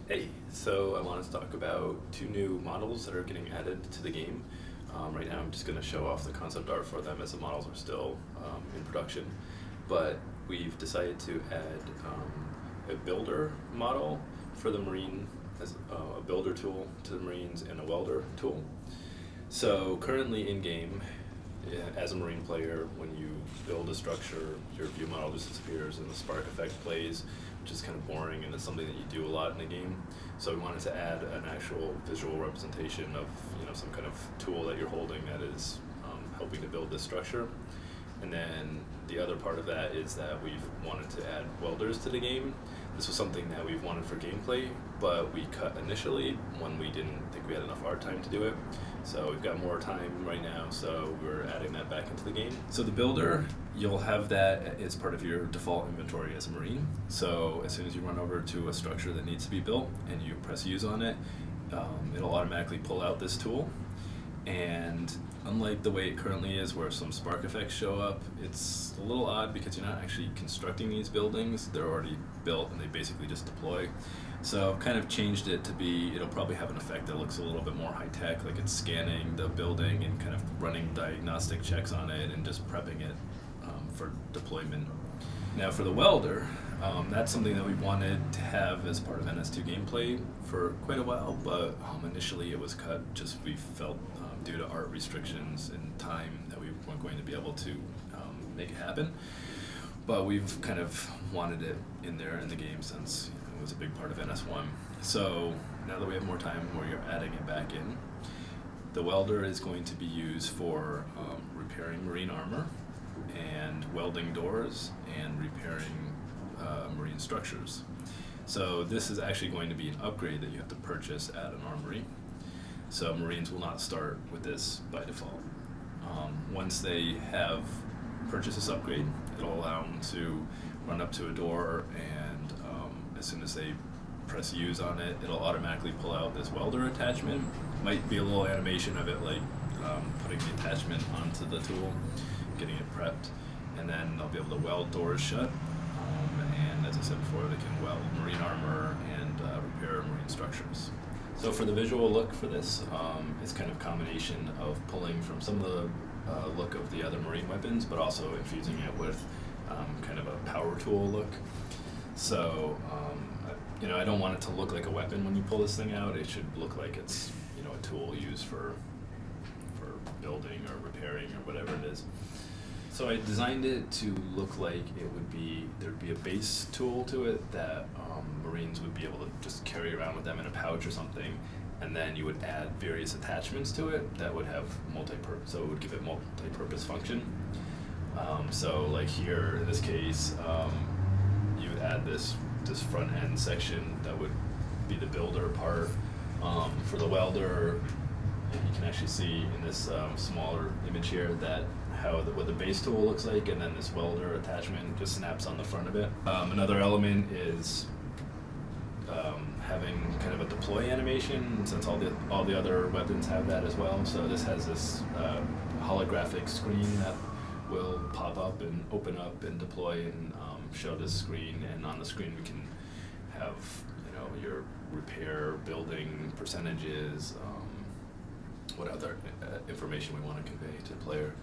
Hey, so I wanted to talk about two new models that are getting added to the game. Right now I'm just going to show off the concept art for them as the models are still in production. But we've decided to add a builder model for the Marine, as a builder tool to the Marines, and a welder tool. So currently in game, as a Marine player, when you build a structure, your view model just disappears and the spark effect plays, which is kind of boring, and it's something that you do a lot in the game. So we wanted to add an actual visual representation of some kind of tool that you're holding that is helping to build this structure. And then the other part of that is that we've wanted to add welders to the game. This was something that we've wanted for gameplay, but we cut initially when we didn't think we had enough art time to do it. So we've got more time right now, so we're adding that back into the game. So the builder, you'll have that as part of your default inventory as a Marine. So as soon as you run over to a structure that needs to be built and you press use on it, it'll automatically pull out this tool. And unlike the way it currently is, where some spark effects show up, it's a little odd because you're not actually constructing these buildings. They're already built and they basically just deploy. So I've kind of changed it to be, it'll probably have an effect that looks a little bit more high-tech, like it's scanning the building and kind of running diagnostic checks on it and just prepping it for deployment. Now for the welder, that's something that we wanted to have as part of NS2 gameplay for quite a while, but initially it was cut, just we felt due to art restrictions and time that we weren't going to be able to make it happen. But we've kind of wanted it in there in the game since it was a big part of NS1. So now that we have more time, we're adding it back in. The welder is going to be used for repairing marine armor and welding doors and repairing marine structures. So this is actually going to be an upgrade that you have to purchase at an armory. So Marines will not start with this by default. Once they have purchased this upgrade, it'll allow them to run up to a door, and as soon as they press use on it, it'll automatically pull out this welder attachment. Might be a little animation of it, like putting the attachment onto the tool, getting it prepped, and then they'll be able to weld doors shut. And as I said before, they can weld marine armor and repair marine structures. So for the visual look for this, it's kind of a combination of pulling from some of the look of the other marine weapons, but also infusing it with kind of a power tool look. So I don't want it to look like a weapon when you pull this thing out. It should look like it's a tool used for building or repairing or whatever it is. So I designed it to look like there'd be a base tool to it that Marines would be able to just carry around with them in a pouch or something, and then you would add various attachments to it that would have so it would give it multi-purpose function. So like here in this case, you would add this front end section that would be the builder part. For the welder, you can actually see in this smaller image here that what the base tool looks like, and then this welder attachment just snaps on the front of it. Another element is having kind of a deploy animation, since all the other weapons have that as well. So this has this holographic screen that will pop up and open up and deploy and show this screen, and on the screen we can have your repair, building percentages, what other information we want to convey to the player.